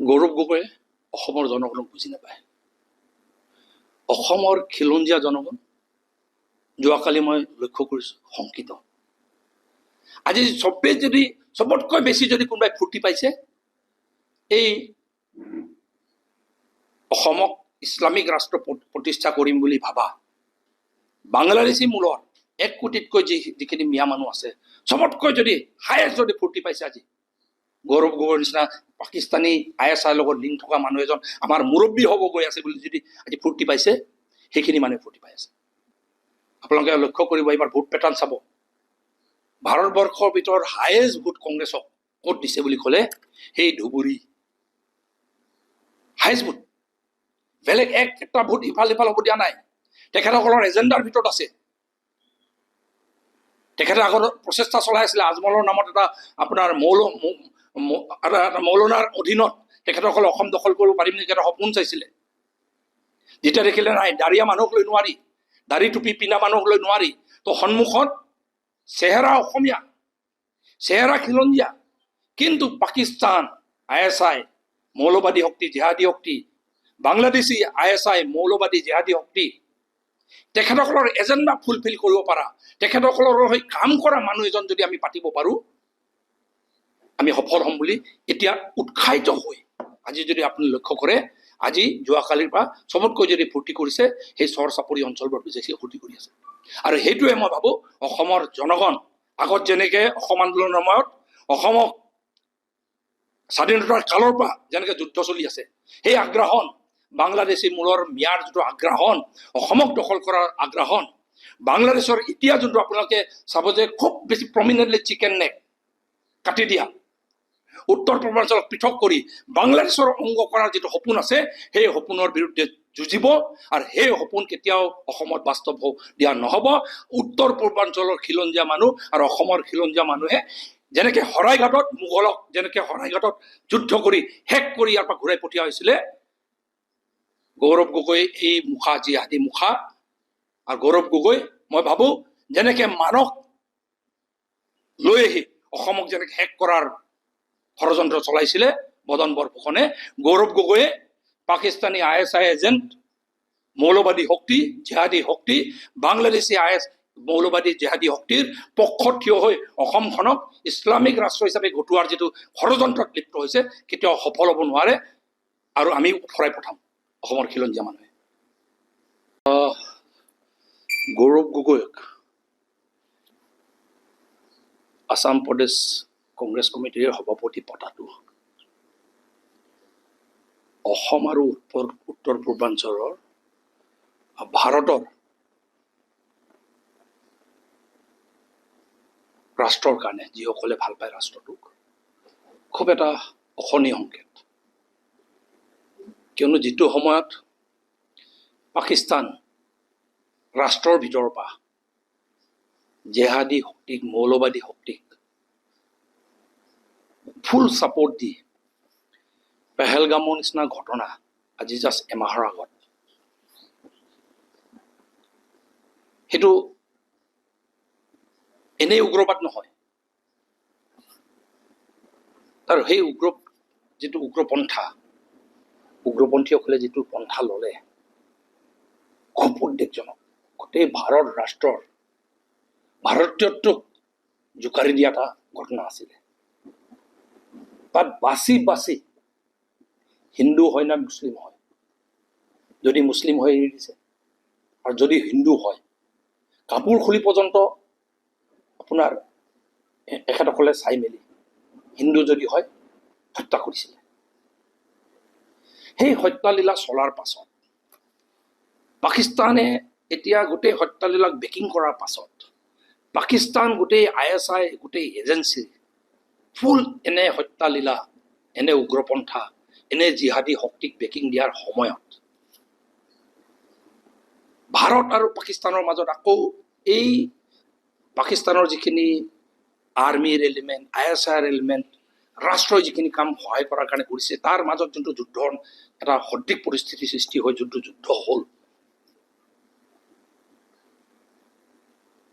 গৌৰৱ গগৈয়ে অসমৰ জনগণক বুজি নাপায়। অসমৰ খিলঞ্জীয়া জনগণ যোৱাকালি মই লক্ষ্য কৰিছোঁ শংকিত। আজি চবতকৈ বেছি যদি কোনোবাই ফূৰ্তি পাইছে এই অসমক ইছলামিক ৰাষ্ট্ৰ প্ৰতিষ্ঠা কৰিম বুলি ভাবা বাংলাদেশী মূলৰ 1 কোটিতকৈ যিখিনি মিয়া মানুহ আছে চবতকৈ যদি হায়েষ্ট যদি ফূৰ্তি পাইছে আজি গৌৰৱ গগৈৰ নিচিনা পাকিস্তানী ISI লগত লিংক থকা মানুহ এজন আমাৰ মুৰব্বী হ'ব গৈ আছে বুলি যদি আজি ফূৰ্তি পাইছে সেইখিনি মানুহে ফূৰ্তি পাই আছে। আপোনালোকে লক্ষ্য কৰিব এইবাৰ ভোট পেটাৰ্ণ চাব। ভাৰতবৰ্ষৰ ভিতৰত হায়েষ্ট ভোট কংগ্ৰেছক ক'ত দিছে বুলি ক'লে সেই ধুবুৰী হায়েষ্ট ভোট। বেলেগ একটা ভোট ইফাল সিফাল হ'ব দিয়া নাই। তেখেতসকলৰ এজেণ্ডাৰ ভিতৰত আছে। তেখেতে আগত প্ৰচেষ্টা চলাই আছিলে আজমলৰ নামত এটা আপোনাৰ মৌলনাৰ অধীনত তেখেতসকলে অসম দখল কৰিব পাৰিম নেকি এটা সপোন চাইছিলে। যেতিয়া দেখিলে নাই দাৰিয়া মানুহক লৈ নোৱাৰি, দাড়ি টুপি পিন্ধা মানুহক লৈ নোৱাৰি, তো সন্মুখত চেহেৰা অসমীয়া, চেহেৰা খিলঞ্জীয়া, কিন্তু পাকিস্তান ISI মৌলবাদী শক্তি, জেহাদী শক্তি, বাংলাদেশী ISI মৌলবাদী জেহাদী শক্তি, তেখেতসকলৰ এজেণ্ডা ফুলফিল কৰিব পাৰা, তেখেতসকলৰ হৈ কাম কৰা মানুহ এজন যদি আমি পাতিব পাৰোঁ আমি সফল হ'ম বুলি এতিয়া উৎসাহিত হৈ আজি যদি আপুনি লক্ষ্য কৰে আজি যোৱাকালিৰ পৰা চবতকৈ যদি ফূৰ্তি কৰিছে সেই চৰ চাপৰি অঞ্চলবোৰ বেছি ফূৰ্তি কৰি আছে। আৰু সেইটোৱে মই ভাবোঁ অসমৰ জনগণ আগত যেনেকৈ অসম আন্দোলনৰ সময়ত অসমক স্বাধীনতাৰ কালৰ পৰা যেনেকৈ যুদ্ধ চলি আছে সেই আগ্ৰাহন, বাংলাদেশী মূলৰ মিয়াৰ যিটো আগ্ৰাহন, অসমক দখল কৰাৰ আগ্ৰাহন, বাংলাদেশৰ এতিয়া যোনটো আপোনালোকে চাব যে খুব বেছি প্ৰমিনেণ্টলি চিকেন নেক কাটি দিয়া, উত্তৰ পূৰ্বাঞ্চলক পৃথক কৰি বাংলাদেশৰ অংগ কৰাৰ যিটো সপোন আছে সেই সপোনৰ বিৰুদ্ধে যুঁজিব। আৰু সেই সপোন কেতিয়াও অসমত বাস্তৱ দিয়া নহ'ব। উত্তৰ পূৰ্বাঞ্চলৰ খিলঞ্জীয়া মানুহ আৰু অসমৰ খিলঞ্জীয়া মানুহে যেনেকৈ শৰাইঘাটত মোগলক যেনেকৈ শৰাইঘাটত যুদ্ধ কৰি শেষ কৰি ইয়াৰ পৰা ঘূৰাই পঠিওৱা হৈছিলে, গৌৰৱ গগৈ এই মুখা জিহাদী মুখা আৰু গৌৰৱ গগৈ মই ভাবোঁ যেনেকৈ মানস লৈ আহি অসমক যেনেকৈ শেষ কৰাৰ ষড়যন্ত্ৰ চলাইছিলে মদন বৰফুকনে, গৌৰৱ গগৈয়ে পাকিস্তানী ISI এজেণ্ট, মৌলবাদী শক্তি, জেহাদী শক্তি, বাংলাদেশী মৌলবাদী জেহাদী শক্তিৰ পক্ষত থিয় হৈ অসমখনক ইছলামিক ৰাষ্ট্ৰ হিচাপে গঠোৱাৰ যিটো ষড়যন্ত্ৰত লিপ্ত হৈছে কেতিয়াও সফল হ'ব নোৱাৰে। আৰু আমি উফৰাই পঠাম অসমৰ খিলঞ্জীয়া মানুহে। গৌৰৱ গগৈক আসাম প্ৰদেশ কংগ্ৰেছ কমিটিৰ সভাপতি পতাটো অসম আৰু উত্তৰ পূৰ্বাঞ্চলৰ ভাৰতৰ ৰাষ্ট্ৰৰ কাৰণে যিসকলে ভাল পায় ৰাষ্ট্ৰটোক খুব এটা অশনি সংকেত। কিয়নো যিটো সময়ত পাকিস্তান ৰাষ্ট্ৰৰ ভিতৰৰ পৰা জেহাদী শক্তিক, মৌলবাদী শক্তিক ফুল ছাপৰ্ট দি পেহেলগামৰ নিচিনা ঘটনা আজি জাষ্ট এমাহৰ আগত সেইটো এনেই উগ্ৰবাদ নহয়। আৰু সেই যিটো উগ্ৰপন্থীসকলে যিটো পন্থা ল'লে খুব উদ্বেগজনক। গোটেই ভাৰত ৰাষ্ট্ৰৰ ভাৰতীয়ত্বক জোকাৰি দিয়া এটা ঘটনা আছিলে। তাত বাছি বাছি হিন্দু হয় না মুছলিম হয়, যদি মুছলিম হয় এৰি দিছে, আৰু যদি হিন্দু হয় কাপোৰ খুলি পৰ্যন্ত আপোনাৰ এখেতসকলে চাই মেলি হিন্দু যদি হয় হত্যা কৰিছিলে। সেই হত্যালীলা চলাৰ পাছত পাকিস্তানে এতিয়া গোটেই হত্যালীলাক বেকিং কৰাৰ পাছত পাকিস্তান গোটেই ISI গোটেই এজেঞ্চি ফুল এনে হত্যালীলা, এনে উগ্ৰপন্থা, এনে জিহাদী শক্তিক বেকিং দিয়াৰ সময়ত ভাৰত আৰু পাকিস্তানৰ মাজত আকৌ এই পাকিস্তানৰ যিখিনি আৰ্মিৰ এলিমেণ্ট, ISIৰ এলিমেণ্ট, ৰাষ্ট্ৰই যিখিনি কাম সহায় কৰাৰ কাৰণে কৰিছে তাৰ মাজত যোনটো যুদ্ধৰ এটা সদৃশ পৰিস্থিতি সৃষ্টি হৈ যোনটো যুদ্ধ হ'ল,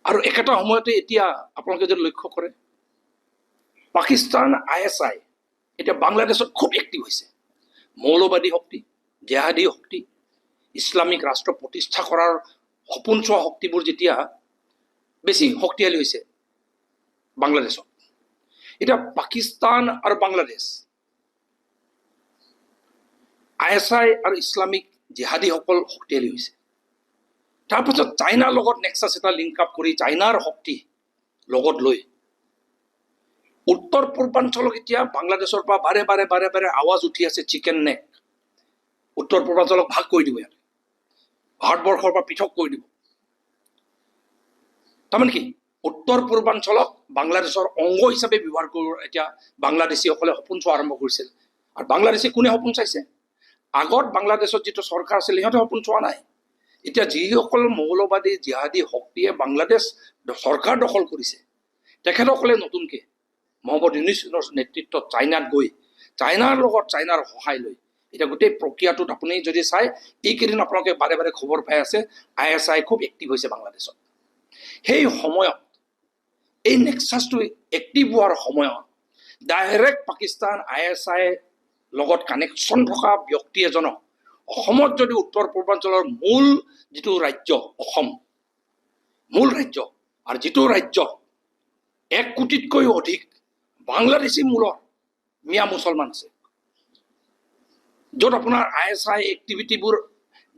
আৰু একেটা সময়তে এতিয়া আপোনালোকে যদি লক্ষ্য কৰে পাকিস্তান ISI এতিয়া বাংলাদেশত খুব এক্টিভ হৈছে। মৌলবাদী শক্তি, জেহাদী শক্তি, ইছলামিক ৰাষ্ট্ৰ প্ৰতিষ্ঠা কৰাৰ সপোন চোৱা শক্তিবোৰ যেতিয়া বেছি শক্তিশালী হৈছে বাংলাদেশত, এতিয়া পাকিস্তান আৰু বাংলাদেশ ISI আৰু ইছলামিক জেহাদীসকল শক্তিশালী হৈছে। তাৰপাছত চাইনাৰ লগত নেক্সাছ এটা লিংক আপ কৰি চাইনাৰ শক্তি লগত লৈ উত্তৰ পূৰ্বাঞ্চলক এতিয়া বাংলাদেশৰ পৰা বাৰে বাৰে বাৰে বাৰে আৱাজ উঠি আছে চিকেন নেক, উত্তৰ পূৰ্বাঞ্চলক ভাগ কৰি দিব, ইয়াত ভাৰতবৰ্ষৰ পৰা পৃথক কৰি দিব। তাৰমানে কি উত্তৰ পূৰ্বাঞ্চলক বাংলাদেশৰ অংগ হিচাপে ব্যৱহাৰ কৰি এতিয়া বাংলাদেশীসকলে সপোন চোৱা আৰম্ভ কৰিছিল। আৰু বাংলাদেশী কোনে সপোন চাইছে? আগত বাংলাদেশত যিটো চৰকাৰ আছিল সিহঁতে সপোন চোৱা নাই। এতিয়া যিসকল মৌলবাদী জিহাদী শক্তিয়ে বাংলাদেশ চৰকাৰ দখল কৰিছে, তেখেতসকলে নতুনকৈ মহম্মদ ইউনুছৰ নেতৃত্বত চাইনাত গৈ চাইনাৰ লগত চাইনাৰ সহায় লৈ এতিয়া গোটেই প্ৰক্ৰিয়াটোত আপুনি যদি চাই, এইকেইদিন আপোনালোকে বাৰে বাৰে খবৰ পাই আছে ISI খুব এক্টিভ হৈছে বাংলাদেশত। সেই সময়ত এই নেক্সাছটো এক্টিভ হোৱাৰ সময়ত ডাইৰেক্ট পাকিস্তান ISI লগত কানেকশ্যন থকা ব্যক্তি এজনক অসমত যদি উত্তৰ পূৰ্বাঞ্চলৰ মূল যিটো ৰাজ্য অসম, মূল ৰাজ্য, আৰু যিটো ৰাজ্য 1 কোটিতকৈ অধিক বাংলাদেশী মূলৰ মিয়া মুছলমান আছে, য'ত আপোনাৰ ISI এক্টিভিটিবোৰ,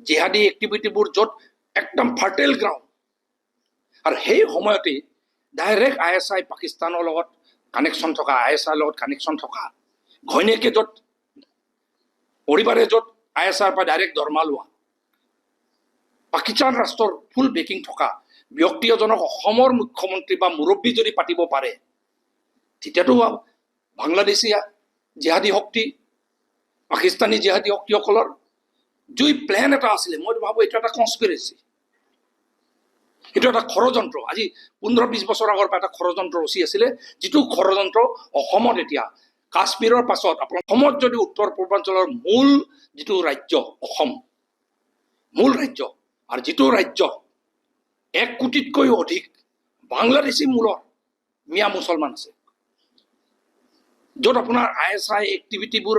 জেহাদী এক্টিভিটিবোৰ য'ত একদম ফাৰ্টাইল গ্ৰাউণ্ড, আৰু সেই সময়তে ডাইৰেক্ট ISI পাকিস্তানৰ লগত কানেকশ্যন থকা, ISIৰ লগত কানেকশ্যন থকা, ঘৈণীয়েকে য'ত পৰিবাৰে য'ত ISIৰ পৰা ডাইৰেক্ট দৰমহা লোৱা, পাকিস্তান ৰাষ্ট্ৰৰ ফুল বেকিং থকা ব্যক্তি এজনক অসমৰ মুখ্যমন্ত্ৰী বা মুৰব্বী যদি পাতিব পাৰে, তেতিয়াতো বাংলাদেশী জেহাদী শক্তি, পাকিস্তানী জেহাদী শক্তিসকলৰ যি প্লেন এটা আছিলে, মই ভাবোঁ এইটো এটা কনস্পিৰেচি, এইটো এটা ষড়যন্ত্ৰ। আজি 15-20 বছৰ আগৰ পৰা এটা ষড়যন্ত্ৰ ৰচি আছিলে, যিটো ষড়যন্ত্ৰ অসমত এতিয়া কাশ্মীৰৰ পাছত আপোনাৰ অসমত যদি উত্তৰ পূৰ্বাঞ্চলৰ মূল যিটো ৰাজ্য অসম, মূল ৰাজ্য, আৰু যিটো ৰাজ্য 1 কোটিতকৈ অধিক বাংলাদেশী মূলৰ মিয়া মুছলমান আছে, য'ত আপোনাৰ ISI এক্টিভিটিবোৰ,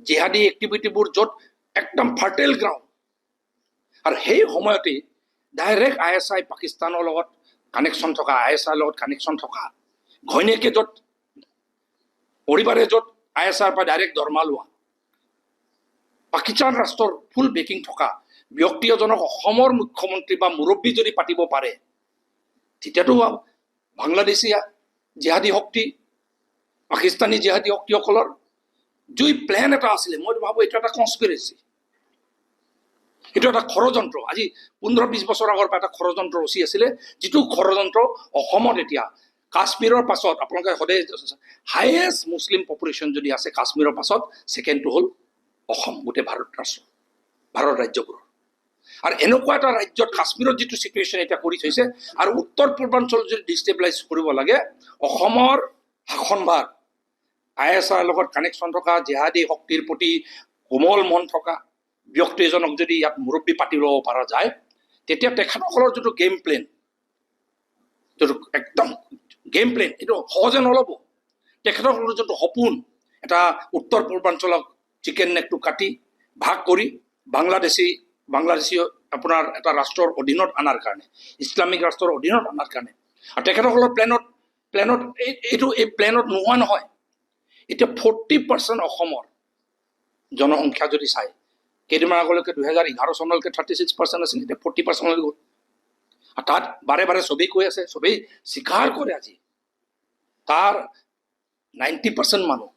জেহাদী এক্টিভিটিবোৰ য'ত একদম ফাৰ্টাইল গ্ৰাউণ্ড, আৰু সেই সময়তে ডাইৰেক্ট ISI পাকিস্তানৰ লগত কানেকশ্যন থকা, ISIৰ লগত কানেকশ্যন থকা, ঘৈণীয়েকে য'ত পৰিবাৰে য'ত ISIৰ পৰা ডাইৰেক্ট দৰমহা লোৱা, পাকিস্তান ৰাষ্ট্ৰৰ ফুল বেকিং থকা ব্যক্তি এজনক অসমৰ মুখ্যমন্ত্ৰী বা মুৰব্বী যদি পাতিব পাৰে, তেতিয়াতো বাংলাদেশী জেহাদী শক্তি, পাকিস্তানী জেহাদী শক্তিসকলৰ যি প্লেন এটা আছিলে, মই ভাবোঁ এইটো এটা কনস্পিৰেচি, এইটো এটা ষড়যন্ত্ৰ। আজি 15-20 বছৰ আগৰ পৰা এটা ষড়যন্ত্ৰ ৰচি আছিলে, যিটো ষড়যন্ত্ৰ অসমত এতিয়া কাশ্মীৰৰ পাছত আপোনালোকে সদায় হাইয়েষ্ট মুছলিম পপুলেশ্যন যদি আছে কাশ্মীৰৰ পাছত ছেকেণ্ডটো হ'ল অসম, গোটেই ভাৰত ৰাজ্যবোৰৰ। আৰু এনেকুৱা এটা ৰাজ্যত কাশ্মীৰত যিটো চিটুৱেশ্যন এতিয়া কৰি থৈছে, আৰু উত্তৰ পূৰ্বাঞ্চল যদি ডিষ্টেবিলাইজ কৰিব লাগে, অসমৰ শাসনভাৰ ISIৰ লগত কানেকশ্যন থকা, জেহাদী শক্তিৰ প্ৰতি কোমল মন থকা ব্যক্তি এজনক যদি ইয়াত মুৰব্বী পাতি ল'ব পৰা যায়, তেতিয়া তেখেতসকলৰ যিটো গেম প্লেন, যিটো একদম গেম প্লেন, এইটো সহজে নল'ব। তেখেতসকলৰ যিটো সপোন, এটা উত্তৰ পূৰ্বাঞ্চলক চিকেন নেকটো কাটি ভাগ কৰি বাংলাদেশী আপোনাৰ এটা ৰাষ্ট্ৰৰ অধীনত অনাৰ কাৰণে, ইছলামিক ৰাষ্ট্ৰৰ অধীনত অনাৰ কাৰণে, আৰু তেখেতসকলৰ প্লেনত এই প্লেনত নোহোৱা নহয়। এতিয়া 40% অসমৰ জনসংখ্যা যদি চাই, কেইদিনমান আগলৈকে 2011 চনলৈকে 36% আছিল, এতিয়া 40% হৈ গ'ল। আৰু তাত বাৰে বাৰে চবেই কৈ আছে, চবেই স্বীকাৰ কৰে, আজি তাৰ 90% মানুহ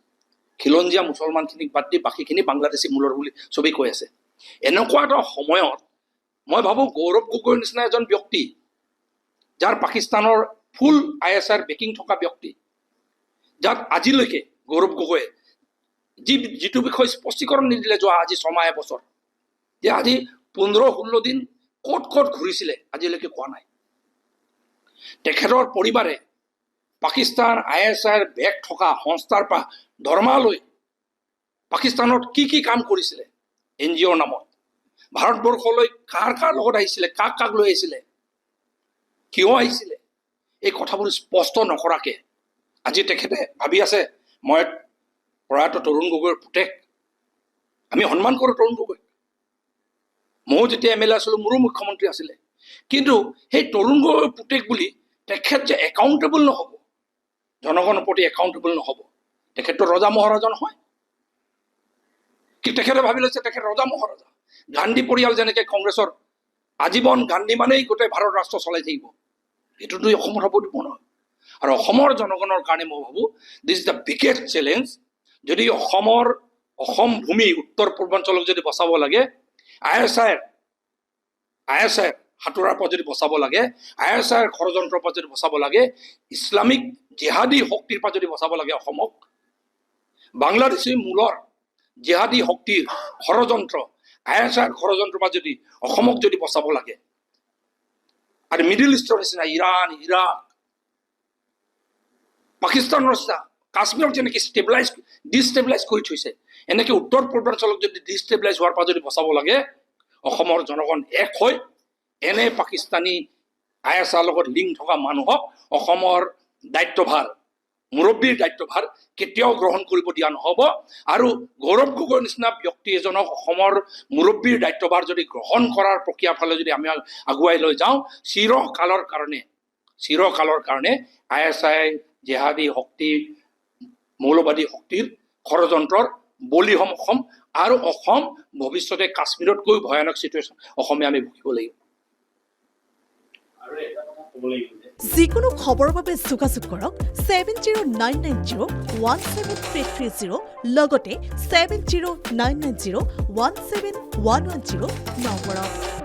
খিলঞ্জীয়া মুছলমানখিনিক বাদ দি বাকীখিনি বাংলাদেশী মূলৰ বুলি চবেই কৈ আছে। এনেকুৱা এটা সময়ত মই ভাবোঁ গৌৰৱ গগৈৰ নিচিনা এজন ব্যক্তি, যাৰ পাকিস্তানৰ ফুল ISIৰ বেকিং থকা ব্যক্তি, যাক আজিলৈকে গৌৰৱ গগৈয়ে যিটো বিষয় স্পষ্টীকৰণ নিদিলে যোৱা আজি 6 বছৰ, যে আজি 15-16 দিন ক'ত ঘূৰিছিলে আজিলৈকে কোৱা নাই। তেখেতৰ পৰিবাৰে পাকিস্তান ISIৰ বেগ থকা সংস্থাৰ পৰা দৰমহা লৈ পাকিস্তানত কি কাম কৰিছিলে, NGOৰ নামত, ভাৰতবৰ্ষলৈ কাৰ লগত আহিছিলে, কাক লৈ আহিছিলে, কিয় আহিছিলে, এই কথাবোৰ স্পষ্ট নকৰাকে আজি তেখেতে ভাবি আছে মই প্ৰয়াত তৰুণ গগৈৰ পুতেক, আমি সন্মান কৰোঁ তৰুণ গগৈ। ময়ো যেতিয়া এম এল এ আছিলোঁ মোৰো মুখ্যমন্ত্ৰী আছিলে, কিন্তু সেই তৰুণ গগৈৰ পুতেক বুলি তেখেত যে একাউণ্টেবল নহ'ব, জনগণৰ প্ৰতি একাউণ্টেবল নহ'ব, তেখেতটো ৰজা মহাৰজা নহয়। কিন্তু তেখেতে ভাবি লৈছে তেখেত ৰজা মহাৰজা। গান্ধী পৰিয়াল যেনেকৈ কংগ্ৰেছৰ আজীৱন গান্ধী মানেই গোটেই ভাৰত ৰাষ্ট্ৰ চলাই থাকিব, এইটোতো অসমৰ হ'ব দিব নহয়। আৰু অসমৰ জনগণৰ কাৰণে মই ভাবোঁ this is the biggest challenge. যদি অসম ভূমি উত্তৰ পূৰ্বাঞ্চলক যদি বচাব লাগে, ISIৰ সাঁতোৰাৰ পৰা যদি বচাব লাগে, ISIৰ ষড়যন্ত্ৰৰ পৰা যদি বচাব লাগে, ইছলামিক জিহাদী শক্তিৰ পৰা যদি বচাব লাগে অসমক, বাংলাদেশী মূলৰ জিহাদী শক্তিৰ ষড়যন্ত্ৰ ISIৰ ষড়যন্ত্ৰৰ পৰা যদি অসমক যদি বচাব লাগে, আৰু মিডিল ইষ্টৰ নিচিনা ইৰাণ, ইৰাক, পাকিস্তানৰ নিচিনা কাশ্মীৰক যেনেকৈ ডিষ্টেবিলাইজ কৰি থৈছে, এনেকৈ উত্তৰ পূৰ্বাঞ্চলক যদি ডিষ্টেবিলাইজ হোৱাৰ পৰা যদি বচাব লাগে, অসমৰ জনগণ এক হৈ এনে পাকিস্তানী ISIৰ লগত লিংক থকা মানুহক অসমৰ দায়িত্বভাৰ, মুৰব্বীৰ দায়িত্বভাৰ কেতিয়াও গ্ৰহণ কৰিব দিয়া নহ'ব। আৰু গৌৰৱ গগৈৰ নিচিনা ব্যক্তি এজনক অসমৰ মুৰব্বীৰ দায়িত্বভাৰ যদি গ্ৰহণ কৰাৰ প্ৰক্ৰিয়াৰ ফালে যদি আমি আগুৱাই লৈ যাওঁ, চিৰকালৰ কাৰণে ISI জেহাদী শক্তি, মৌলবাদী শক্তিৰ ষড়যন্ত্ৰৰ বলি হ'ম অসম। আৰু অসম ভৱিষ্যতে কাশ্মীৰতকৈ ভয়ানক চিটুৱেশ্যন অসমে আমি ভুগিব লাগিব। যিকোনো খবৰৰ বাবে যোগাযোগ কৰক 7099017330 লগতে 7099017110 নম্বৰত।